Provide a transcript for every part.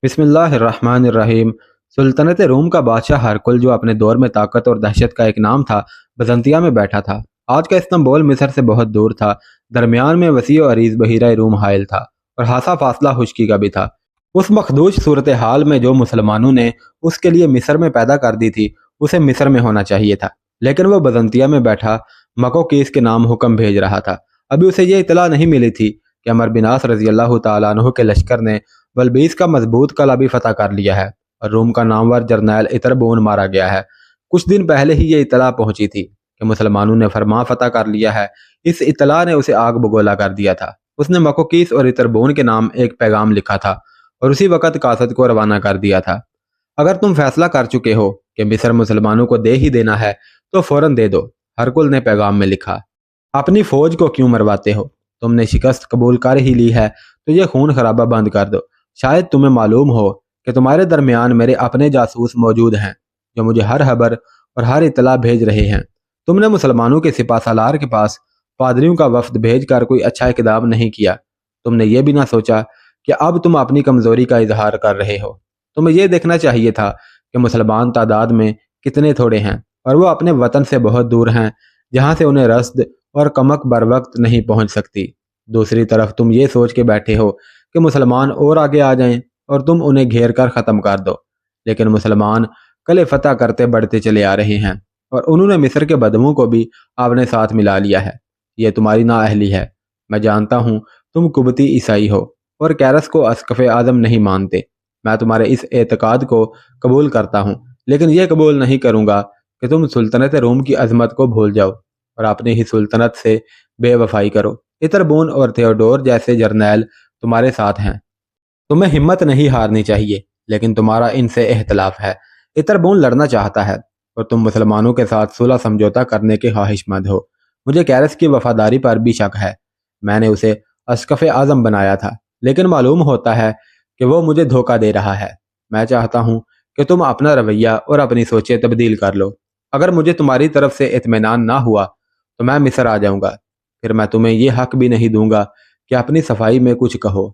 بسم اللہ الرحمن الرحیم۔ سلطنت روم کا بادشاہ ہرقل، جو اپنے دور میں طاقت اور دہشت کا ایک نام تھا، بزنطیہ میں بیٹھا تھا۔ آج کا استنبول مصر سے بہت دور تھا۔ درمیان میں وسیع و عریض بحیرہ روم حائل تھا اور خاصا فاصلہ خشکی کا بھی تھا۔ اس مخدوش صورتحال میں جو مسلمانوں نے اس کے لیے مصر میں پیدا کر دی تھی، اسے مصر میں ہونا چاہیے تھا، لیکن وہ بزنطیہ میں بیٹھا مکوکیس کے نام حکم بھیج رہا تھا۔ ابھی اسے یہ اطلاع نہیں ملی تھی کہ عمر بن عاص رضی اللہ تعالیٰ عنہ کے لشکر نے بلبیس کا مضبوط قلعہ بھی فتح کر لیا ہے اور روم کا نامور جرنیل اتربون مارا گیا ہے۔ کچھ دن پہلے ہی یہ اطلاع پہنچی تھی کہ مسلمانوں نے فرمان فتح کر لیا ہے۔ اس اطلاع نے اسے آگ بگولا کر دیا تھا۔ اس نے مکوکیس اور اتربون کے نام ایک پیغام لکھا تھا اور اسی وقت قاصد کو روانہ کر دیا تھا۔ اگر تم فیصلہ کر چکے ہو کہ مصر مسلمانوں کو دے ہی دینا ہے تو فوراً دے دو، ہرقل نے پیغام میں لکھا۔ اپنی فوج کو کیوں مرواتے ہو؟ تم نے شکست قبول کر ہی لی ہے تو یہ خون خرابہ بند کر دو۔ شاید تمہیں معلوم ہو کہ تمہارے درمیان میرے اپنے جاسوس موجود ہیں جو مجھے ہر خبر اور ہر اطلاع بھیج رہے ہیں۔ تم نے مسلمانوں کے سپہ سالار کے پاس پادریوں کا وفد بھیج کر کوئی اچھا اقدام نہیں کیا۔ تم نے یہ بھی نہ سوچا کہ اب تم اپنی کمزوری کا اظہار کر رہے ہو۔ تمہیں یہ دیکھنا چاہیے تھا کہ مسلمان تعداد میں کتنے تھوڑے ہیں اور وہ اپنے وطن سے بہت دور ہیں جہاں سے انہیں رسد اور کمک بر وقت نہیں پہنچ سکتی۔ دوسری طرف تم یہ سوچ کے بیٹھے ہو کہ مسلمان اور آگے آ جائیں اور تم انہیں گھیر کر ختم کر دو، لیکن مسلمان قلعے فتح کرتے بڑھتے چلے آ رہے ہیں اور انہوں نے مصر کے بدووں کو بھی اپنے ساتھ ملا لیا ہے۔ یہ تمہاری نااہلی ہے۔ میں جانتا ہوں تم قبطی عیسائی ہو اور کیرس کو اسقف اعظم نہیں مانتے۔ میں تمہارے اس اعتقاد کو قبول کرتا ہوں، لیکن یہ قبول نہیں کروں گا کہ تم سلطنت روم کی عظمت کو بھول جاؤ اور اپنی ہی سلطنت سے بے وفائی کرو۔ اتربون اور تھیوڈور جیسے جرنیل تمہارے ساتھ ہیں۔ تمہیں ہمت نہیں ہارنی چاہیے، لیکن تمہارا ان سے اختلاف ہے۔ اتربون لڑنا چاہتا ہے اور تم مسلمانوں کے ساتھ صلح سمجھوتا کرنے کے خواہش مند ہو۔ مجھے کیرس کی وفاداری پر بھی شک ہے۔ میں نے اسے اسقف اعظم بنایا تھا، لیکن معلوم ہوتا ہے کہ وہ مجھے دھوکہ دے رہا ہے۔ میں چاہتا ہوں کہ تم اپنا رویہ اور اپنی سوچیں تبدیل کر لو۔ اگر مجھے تمہاری طرف سے اطمینان نہ ہوا تو میں مصر آ جاؤں گا، پھر میں تمہیں یہ حق بھی نہیں دوں گا کہ اپنی صفائی میں کچھ کہو۔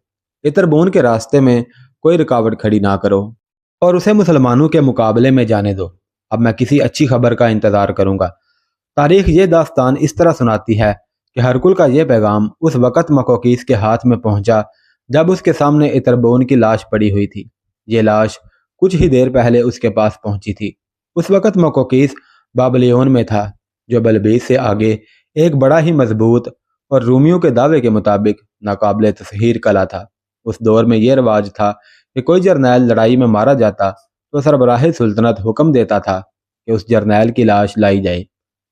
اتربون کے راستے میں کوئی رکاوٹ کھڑی نہ کرو اور اسے مسلمانوں کے مقابلے میں جانے دو۔ اب میں کسی اچھی خبر کا انتظار کروں گا۔ تاریخ یہ داستان اس طرح سناتی ہے کہ ہرقل کا یہ پیغام اس وقت مکوکیس کے ہاتھ میں پہنچا جب اس کے سامنے اتربون کی لاش پڑی ہوئی تھی۔ یہ لاش کچھ ہی دیر پہلے اس کے پاس پہنچی تھی۔ اس وقت مکوکیس بابلیون میں تھا، جو بلبیس سے آگے ایک بڑا ہی مضبوط اور رومیوں کے دعوے کے مطابق ناقابل تسخیر قلعہ تھا۔ اس دور میں یہ رواج تھا کہ کوئی جرنیل لڑائی میں مارا جاتا تو سربراہ سلطنت حکم دیتا تھا کہ اس جرنیل کی لاش لائی جائے۔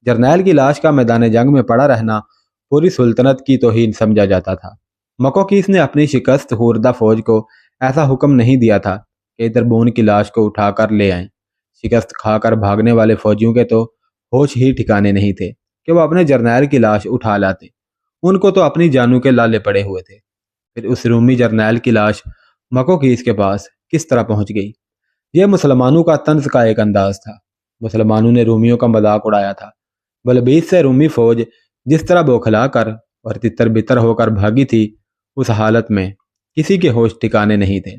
جرنیل کی لاش کا میدان جنگ میں پڑا رہنا پوری سلطنت کی توہین سمجھا جاتا تھا۔ مکوکیس نے اپنی شکست خوردہ فوج کو ایسا حکم نہیں دیا تھا کہ اتربون کی لاش کو اٹھا کر لے آئیں۔ شکست کھا کر بھاگنے والے فوجیوں کے تو ہوش ہی ٹھکانے نہیں تھے کہ وہ اپنے جرنیل کی لاش اٹھا لاتے۔ ان کو تو اپنی جانوں کے لالے پڑے ہوئے تھے۔ پھر اس رومی جرنیل کی لاش مکوکیس کے پاس کس طرح پہنچ گئی؟ یہ مسلمانوں کا طنز کا ایک انداز تھا۔ مسلمانوں نے رومیوں کا مذاق اڑایا تھا۔ بلبیس سے رومی فوج جس طرح بوکھلا کر اور تتر بتر ہو کر بھاگی تھی، اس حالت میں کسی کے ہوش ٹھکانے نہیں تھے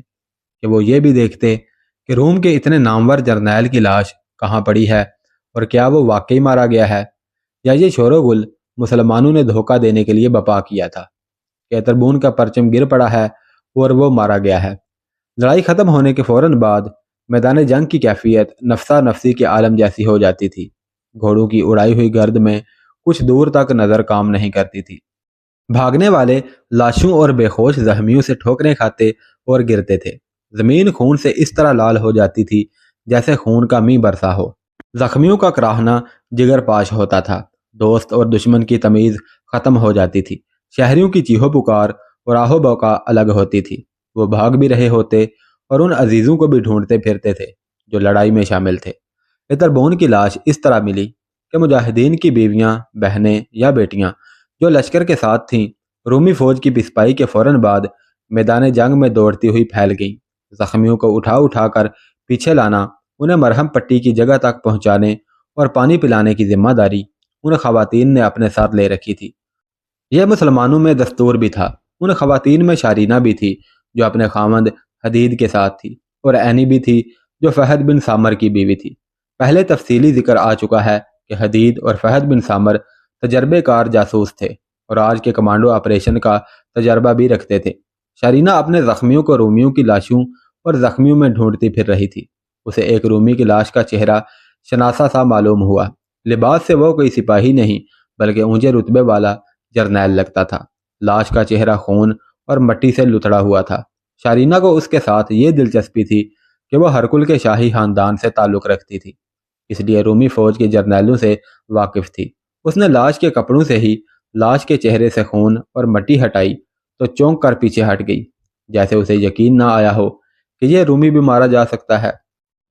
کہ وہ یہ بھی دیکھتے کہ روم کے اتنے نامور جرنیل کی لاش کہاں پڑی ہے اور کیا وہ واقعی مارا گیا ہے یا یہ شور و گل مسلمانوں نے دھوکہ دینے کے لیے بپا کیا تھا کہ اتربون کا پرچم گر پڑا ہے اور وہ مارا گیا ہے۔ لڑائی ختم ہونے کے فوراً بعد میدان جنگ کی کیفیت نفسا نفسی کے عالم جیسی ہو جاتی تھی۔ گھوڑوں کی اڑائی ہوئی گرد میں کچھ دور تک نظر کام نہیں کرتی تھی۔ بھاگنے والے لاشوں اور بے ہوش زخمیوں سے ٹھوکریں کھاتے اور گرتے تھے۔ زمین خون سے اس طرح لال ہو جاتی تھی جیسے خون کا می برسا ہو۔ زخمیوں کا کراہنا جگر پاش ہوتا تھا۔ دوست اور دشمن کی تمیز ختم ہو جاتی تھی۔ شہریوں کی چیخو پکار اور آہو بوکا الگ ہوتی تھی۔ وہ بھاگ بھی رہے ہوتے اور ان عزیزوں کو بھی ڈھونڈتے پھرتے تھے جو لڑائی میں شامل تھے۔ اتربون کی لاش اس طرح ملی کہ مجاہدین کی بیویاں، بہنیں یا بیٹیاں جو لشکر کے ساتھ تھیں، رومی فوج کی پسپائی کے فوراً بعد میدان جنگ میں دوڑتی ہوئی پھیل گئیں۔ زخمیوں کو اٹھا اٹھا کر پیچھے لانا، انہیں مرہم پٹی کی جگہ تک پہنچانے اور پانی پلانے کی ذمہ داری ان خواتین نے اپنے ساتھ لے رکھی تھی۔ یہ مسلمانوں میں دستور بھی تھا۔ ان خواتین میں شارینہ بھی تھی جو اپنے خامند حدید کے ساتھ تھی اور اینی بھی تھی جو فہد بن سامر کی بیوی تھی۔ پہلے تفصیلی ذکر آ چکا ہے کہ حدید اور فہد بن سامر تجربے کار جاسوس تھے اور آج کے کمانڈو آپریشن کا تجربہ بھی رکھتے تھے۔ شارینہ اپنے زخمیوں کو رومیوں کی لاشوں اور زخمیوں میں ڈھونڈتی پھر رہی تھی۔ اسے ایک رومی کی لاش کا چہرہ شناسا سا معلوم ہوا۔ لباس سے وہ کوئی سپاہی نہیں بلکہ اونچے رتبے والا جرنیل لگتا تھا۔ لاش کا چہرہ خون اور مٹی سے لتھڑا ہوا تھا۔ شارینہ کو اس کے ساتھ یہ دلچسپی تھی کہ وہ ہرکل کے شاہی خاندان سے تعلق رکھتی تھی، اس لیے رومی فوج کے جرنیلوں سے واقف تھی۔ اس نے لاش کے کپڑوں سے ہی لاش کے چہرے سے خون اور مٹی ہٹائی تو چونک کر پیچھے ہٹ گئی، جیسے اسے یقین نہ آیا ہو کہ یہ رومی بھی مارا جا سکتا ہے۔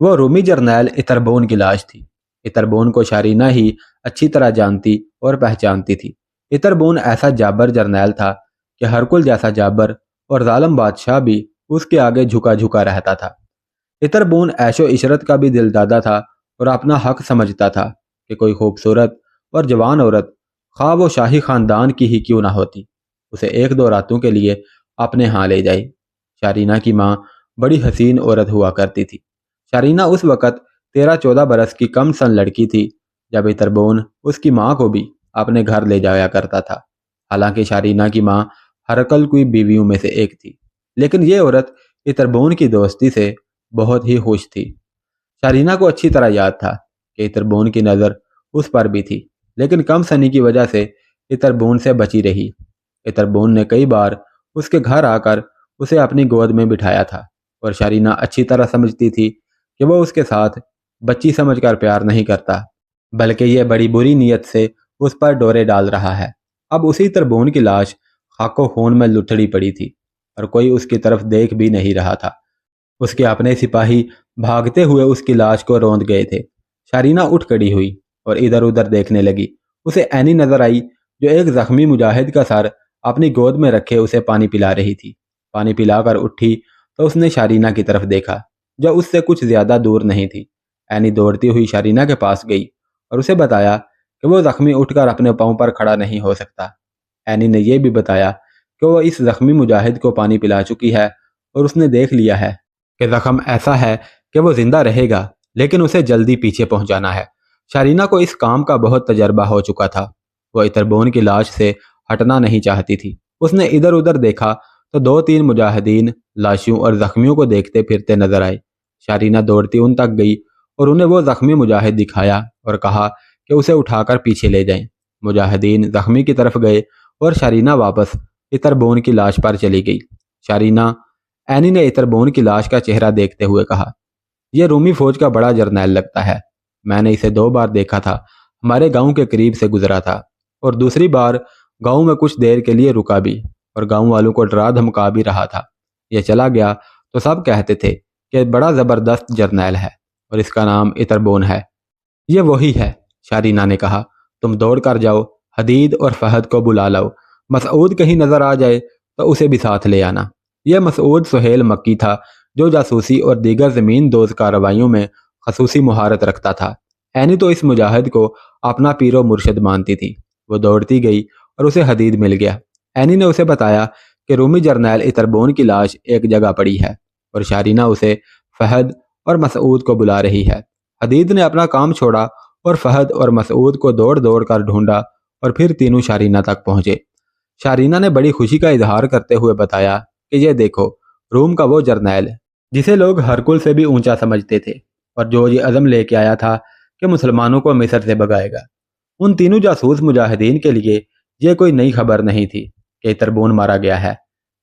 وہ رومی جرنیل اتربون کی لاش تھی۔ اتربون کو شارینہ ہی اچھی طرح جانتی اور پہچانتی تھی۔ اتربون ایسا جابر جرنیل تھا کہ ہرکل جیسا جابر اور ظالم بادشاہ بھی اس کے آگے جھکا جھکا رہتا تھا۔ اتربون عیش و عشرت کا بھی دل دادا تھا اور اپنا حق سمجھتا تھا کہ کوئی خوبصورت اور جوان عورت خواہ وہ شاہی خاندان کی ہی کیوں نہ ہوتی اسے ایک دو راتوں کے لیے اپنے ہاں لے جائے۔ شارینہ کی ماں بڑی حسین عورت ہوا کرتی تھی۔ شارینہ اس وقت 13-14 برس کی کم سن لڑکی تھی جب اتربون اس کی ماں کو بھی اپنے گھر لے جایا کرتا تھا۔ حالانکہ شارینہ کی ماں ہرکل کی بیویوں میں سے ایک تھی، لیکن یہ عورت اتربون کی دوستی سے بہت ہی خوش تھی۔ شارینہ کو اچھی طرح یاد تھا کہ اتربون کی نظر اس پر بھی تھی، لیکن کم سنی کی وجہ سے اتربون سے بچی رہی۔ اتربون نے کئی بار اس کے گھر آ کر اسے اپنی گود میں بٹھایا تھا اور شارینہ اچھی طرح سمجھتی تھی کہ وہ اس کے ساتھ بچی سمجھ کر پیار نہیں کرتا بلکہ یہ بڑی بری نیت سے اس پر ڈورے ڈال رہا ہے۔ اب اسی تربون کی لاش خاک و خون میں لتھڑی پڑی تھی اور کوئی اس کی طرف دیکھ بھی نہیں رہا تھا۔ اس کے اپنے سپاہی بھاگتے ہوئے اس کی لاش کو روند گئے تھے۔ شارینہ اٹھ کھڑی ہوئی اور ادھر ادھر دیکھنے لگی۔ اسے اینی نظر آئی جو ایک زخمی مجاہد کا سر اپنی گود میں رکھے اسے پانی پلا رہی تھی۔ پانی پلا کر اٹھی تو اس نے شارینہ کی طرف دیکھا جو اس سے کچھ زیادہ دور نہیں تھی۔ اینی دوڑتی ہوئی شارینہ کے پاس گئی اور اسے بتایا کہ وہ زخمی اٹھ کر اپنے پاؤں پر کھڑا نہیں ہو سکتا۔ اینی نے یہ بھی بتایا کہ وہ اس زخمی مجاہد کو پانی پلا چکی ہے اور اس نے دیکھ لیا ہے کہ زخم ایسا ہے کہ وہ زندہ رہے گا لیکن اسے جلدی پیچھے پہنچانا ہے۔ شارینہ کو اس کام کا بہت تجربہ ہو چکا تھا۔ وہ اتربون کی لاش سے ہٹنا نہیں چاہتی تھی۔ اس نے ادھر ادھر دیکھا تو 2-3 مجاہدین لاشوں اور زخمیوں کو دیکھتے پھرتے نظر آئے۔ شارینہ دوڑتی ان تک گئی اور انہیں وہ زخمی مجاہد دکھایا اور کہا کہ اسے اٹھا کر پیچھے لے جائیں۔ مجاہدین زخمی کی طرف گئے اور شارینہ واپس اتربون کی لاش پر چلی گئی۔ شارینہ اینی نے اتربون کی لاش کا چہرہ دیکھتے ہوئے کہا، یہ رومی فوج کا بڑا جرنیل لگتا ہے۔ میں نے اسے 2 بار دیکھا تھا، ہمارے گاؤں کے قریب سے گزرا تھا اور دوسری بار گاؤں میں کچھ دیر کے لیے رکا بھی اور گاؤں والوں کو ڈرا دھمکا بھی رہا تھا۔ یہ چلا گیا تو سب کہتے تھے کہ بڑا زبردست جرنیل ہے اور اس کا نام اتربون ہے۔ یہ وہی ہے، شارینہ نے کہا۔ تم دوڑ کر جاؤ، حدید اور فہد کو بلا لاؤ۔ مسعود کہیں نظر آ جائے تو اسے بھی ساتھ لے آنا۔ یہ مسعود سہیل مکی تھا جو جاسوسی اور دیگر زمین دوز کارروائیوں میں خصوصی مہارت رکھتا تھا۔ اینی تو اس مجاہد کو اپنا پیر و مرشد مانتی تھی۔ وہ دوڑتی گئی اور اسے حدید مل گیا۔ اینی نے اسے بتایا کہ رومی جرنیل اتربون کی لاش ایک جگہ پڑی ہے اور شارینہ اسے فہد اور مسعود کو بلا رہی ہے۔ حدید نے اپنا کام چھوڑا اور فہد اور مسعود کو دوڑ دوڑ کر ڈھونڈا اور پھر تینوں شارینہ تک پہنچے۔ شارینہ نے بڑی خوشی کا اظہار کرتے ہوئے بتایا کہ یہ دیکھو، روم کا وہ جرنیل جسے لوگ ہرکل سے بھی اونچا سمجھتے تھے اور جو یہ عزم لے کے آیا تھا کہ مسلمانوں کو مصر سے بھگائے گا۔ ان تینوں جاسوس مجاہدین کے لیے یہ کوئی نئی خبر نہیں تھی کہ اتربون مارا گیا ہے۔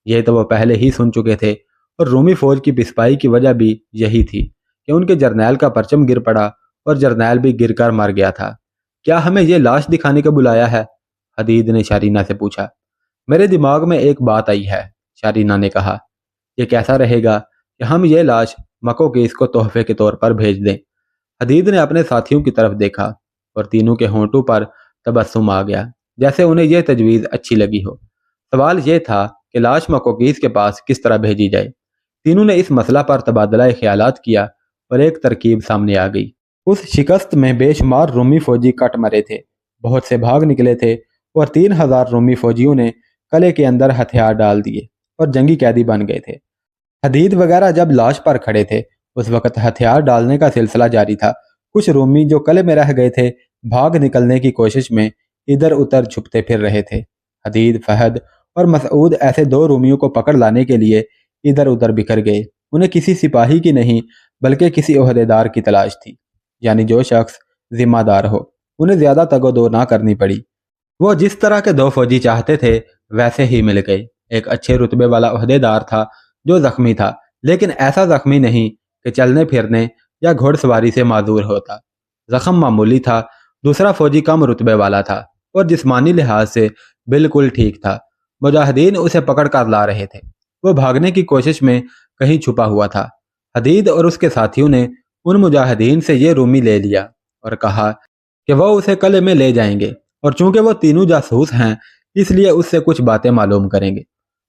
یہ تو وہ پہلے ہی سن چکے تھے اور رومی فوج کی پسپائی کی وجہ بھی یہی تھی کہ ان کے جرنیل کا پرچم گر پڑا اور جرنیل بھی گر کر مر گیا تھا۔ کیا ہمیں یہ لاش دکھانے کا بلایا ہے؟ حدید نے شارینہ سے پوچھا۔ میرے دماغ میں ایک بات آئی ہے، شارینہ نے کہا۔ یہ کیسا رہے گا کہ ہم یہ لاش مکو کیس کو تحفے کے طور پر بھیج دیں؟ حدید نے اپنے ساتھیوں کی طرف دیکھا اور تینوں کے ہونٹوں پر تبسم آ گیا، جیسے انہیں یہ تجویز اچھی لگی ہو۔ سوال یہ تھا کہ لاش مکو کیس کے پاس کس طرح بھیجی جائے۔ تینوں نے اس مسئلہ پر تبادلہ خیالات کیا اور ایک ترکیب سامنے آ گئی۔ اس شکست میں بے شمار رومی فوجی کٹ مرے تھے، بہت سے بھاگ نکلے تھے اور 3000 رومی فوجیوں نے قلعے کے اندر ہتھیار ڈال دیے اور جنگی قیدی بن گئے تھے۔ حدید وغیرہ جب لاش پر کھڑے تھے اس وقت ہتھیار ڈالنے کا سلسلہ جاری تھا۔ کچھ رومی جو قلعے میں رہ گئے تھے بھاگ نکلنے کی کوشش میں ادھر ادھر چھپتے پھر رہے تھے۔ حدید، فہد اور مسعود ایسے دو رومیوں کو پکڑ لانے کے لیے ادھر ادھر بکھر گئے۔ انہیں کسی سپاہی کی نہیں بلکہ کسی عہدیدار کی تلاش تھی، یعنی جو شخص ذمہ دار ہو۔ انہیں زیادہ تگ و دو نہ کرنی پڑی۔ وہ جس طرح کے دو فوجی چاہتے تھے ویسے ہی مل گئے۔ ایک اچھے رتبے والا عہدیدار تھا جو زخمی تھا، لیکن ایسا زخمی نہیں کہ چلنے پھرنے یا گھوڑ سواری سے معذور ہوتا۔ زخم معمولی تھا۔ دوسرا فوجی کم رتبے والا تھا اور جسمانی لحاظ سے بالکل ٹھیک تھا۔ مجاہدین اسے پکڑ کر لا رہے تھے۔ وہ بھاگنے کی کوشش میں کہیں چھپا ہوا تھا۔ حدید اور اس کے ساتھیوں نے ان مجاہدین سے یہ رومی لے لیا اور کہا کہ وہ اسے قلعے میں لے جائیں گے، اور چونکہ وہ تینوں جاسوس ہیں اس لیے اس سے کچھ باتیں معلوم کریں گے۔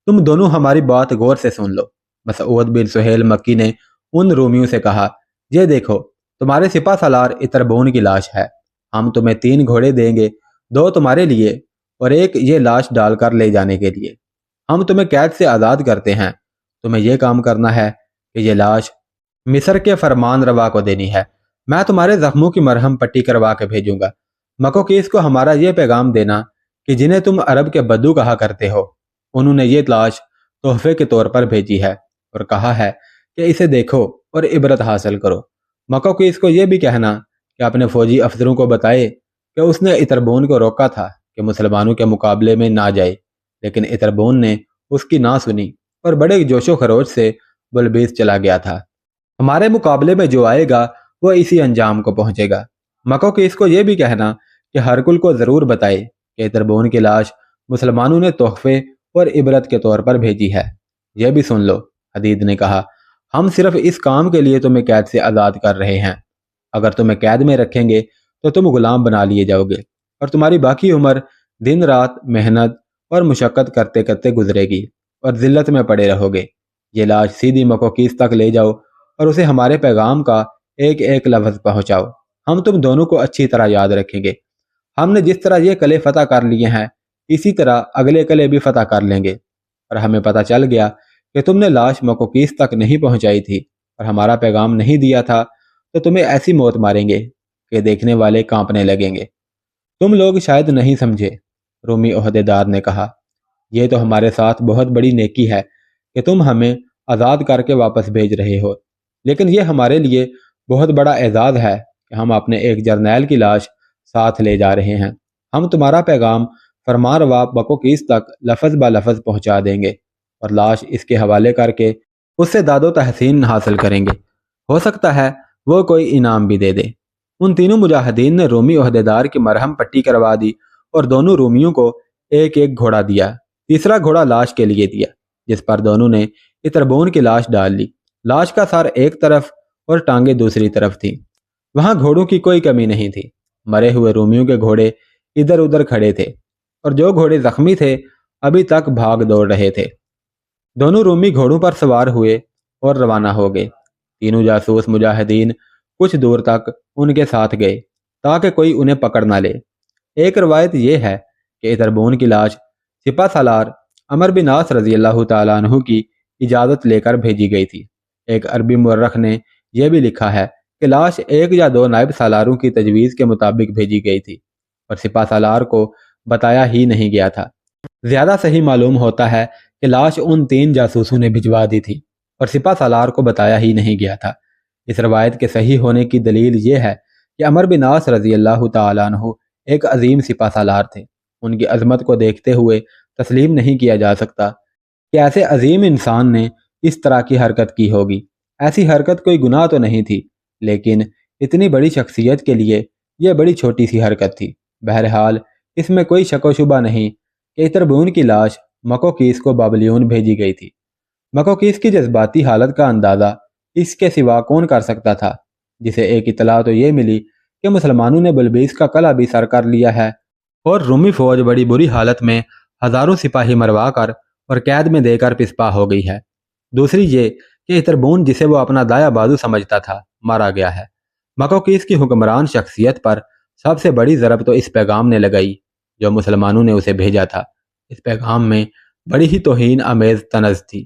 تم دونوں ہماری بات غور سے سن لو۔ مسعود بن سہیل مکی نے ان رومیوں سے کہا، یہ دیکھو تمہارے سپہ سالار اتربون کی لاش ہے۔ ہم تمہیں 3 گھوڑے دیں گے، 2 تمہارے لیے اور 1 یہ لاش ڈال کر لے جانے کے لیے۔ ہم تمہیں قید سے آزاد کرتے ہیں۔ تمہیں یہ کام کرنا ہے کہ یہ لاش مصر کے فرمان روا کو دینی ہے۔ میں تمہارے زخموں کی مرہم پٹی کروا کے بھیجوں گا۔ مکوکیس کو ہمارا یہ پیغام دینا کہ جنہیں تم عرب کے بدو کہا کرتے ہو انہوں نے یہ لاش تحفے کے طور پر بھیجی ہے اور کہا ہے کہ اسے دیکھو اور عبرت حاصل کرو۔ مکوکیس کو یہ بھی کہنا کہ اپنے فوجی افسروں کو بتائے کہ اس نے اتربون کو روکا تھا کہ مسلمانوں کے مقابلے میں نہ جائے، لیکن اتربون نے اس کی نہ سنی اور بڑے جوش و خروش سے بلبیس چلا گیا تھا۔ ہمارے مقابلے میں جو آئے گا وہ اسی انجام کو پہنچے گا۔ مکوکیس کو یہ بھی کہنا کہ ہرکل کو ضرور بتائے کہ اتربون کی لاش مسلمانوں نے تحفے اور عبرت کے طور پر بھیجی ہے۔ یہ بھی سن لو، حدید نے کہا، ہم صرف اس کام کے لیے تمہیں قید سے آزاد کر رہے ہیں۔ اگر تمہیں قید میں رکھیں گے تو تم غلام بنا لیے جاؤ گے اور تمہاری باقی عمر دن رات محنت اور مشقت کرتے کرتے گزرے گی اور ذلت میں پڑے رہو گے۔ یہ لاش سیدھی مکوکیس تک لے جاؤ اور اسے ہمارے پیغام کا ایک ایک لفظ پہنچاؤ۔ ہم تم دونوں کو اچھی طرح یاد رکھیں گے۔ ہم نے جس طرح یہ قلعے فتح کر لیے ہیں اسی طرح اگلے قلعے بھی فتح کر لیں گے، اور ہمیں پتہ چل گیا کہ تم نے لاش مکوکیس تک نہیں پہنچائی تھی اور ہمارا پیغام نہیں دیا تھا تو تمہیں ایسی موت ماریں گے کہ دیکھنے والے کانپنے لگیں گے۔ تم لوگ شاید نہیں سمجھے، رومی عہدیدار نے کہا، یہ تو ہمارے ساتھ بہت بڑی نیکی ہے کہ تم ہمیں آزاد کر کے واپس بھیج رہے ہو، لیکن یہ ہمارے لیے بہت بڑا اعزاز ہے کہ ہم اپنے ایک جرنیل کی لاش ساتھ لے جا رہے ہیں۔ ہم تمہارا پیغام فرمان روا مکوکیس تک لفظ با لفظ پہنچا دیں گے اور لاش اس کے حوالے کر کے اس سے داد و تحسین حاصل کریں گے۔ ہو سکتا ہے وہ کوئی انعام بھی دے دے۔ ان تینوں مجاہدین نے رومی عہدیدار کی مرہم پٹی کروا دی اور دونوں رومیوں کو ایک ایک گھوڑا دیا۔ تیسرا گھوڑا لاش کے لیے دیا جس پر دونوں نے اتربون کی لاش ڈال لی۔ لاش کا سر ایک طرف اور ٹانگیں دوسری طرف تھیں۔ وہاں گھوڑوں کی کوئی کمی نہیں تھی۔ مرے ہوئے رومیوں کے گھوڑے ادھر ادھر کھڑے تھے اور جو گھوڑے زخمی تھے ابھی تک بھاگ دوڑ رہے تھے۔ دونوں رومی گھوڑوں پر سوار ہوئے اور روانہ ہو گئے۔ تینوں جاسوس مجاہدین کچھ دور تک ان کے ساتھ گئے تاکہ کوئی انہیں پکڑ نہ لے۔ ایک روایت یہ ہے کہ اتربون کی لاش سپہ سالار عمر بن عاص رضی اللہ تعالیٰ عنہ کی اجازت لے کر بھیجی گئی تھی۔ ایک عربی مورخ نے یہ بھی لکھا ہے کہ لاش 1 یا 2 نائب سالاروں کی تجویز کے مطابق بھیجی گئی تھی اور سپہ سالار کو بتایا ہی نہیں گیا تھا۔ زیادہ صحیح معلوم ہوتا ہے کہ لاش ان 3 جاسوسوں نے بھجوا دی تھی اور سپہ سالار کو بتایا ہی نہیں گیا تھا۔ اس روایت کے صحیح ہونے کی دلیل یہ ہے کہ عمر بن عاص رضی اللہ تعالیٰ عنہ ایک عظیم سپہ سالار تھے۔ ان کی عظمت کو دیکھتے ہوئے تسلیم نہیں کیا جا سکتا کہ ایسے عظیم انسان نے اس طرح کی حرکت کی ہوگی۔ ایسی حرکت کوئی گناہ تو نہیں تھی، لیکن اتنی بڑی شخصیت کے لیے یہ بڑی چھوٹی سی حرکت تھی۔ بہرحال اس میں کوئی شک و شبہ نہیں کہ اتربون کی لاش مکوکیس کو بابلیون بھیجی گئی تھی۔ مکوکیس کی جذباتی حالت کا اندازہ اس کے سوا کون کر سکتا تھا، جسے ایک اطلاع تو یہ ملی کہ مسلمانوں نے بلبیس کا قلعہ بھی سر کر لیا ہے اور رومی فوج بڑی بری حالت میں ہزاروں سپاہی مروا کر اور قید میں دے کر پسپا ہو گئی ہے۔ دوسری یہ کہ اتربون جسے وہ اپنا دایا بازو سمجھتا تھا مارا گیا ہے۔ مکوکیس کی حکمران شخصیت پر سب سے بڑی ضرب تو اس پیغام نے لگائی جو مسلمانوں نے اسے بھیجا تھا۔ اس پیغام میں بڑی ہی توہین آمیز طنز تھی۔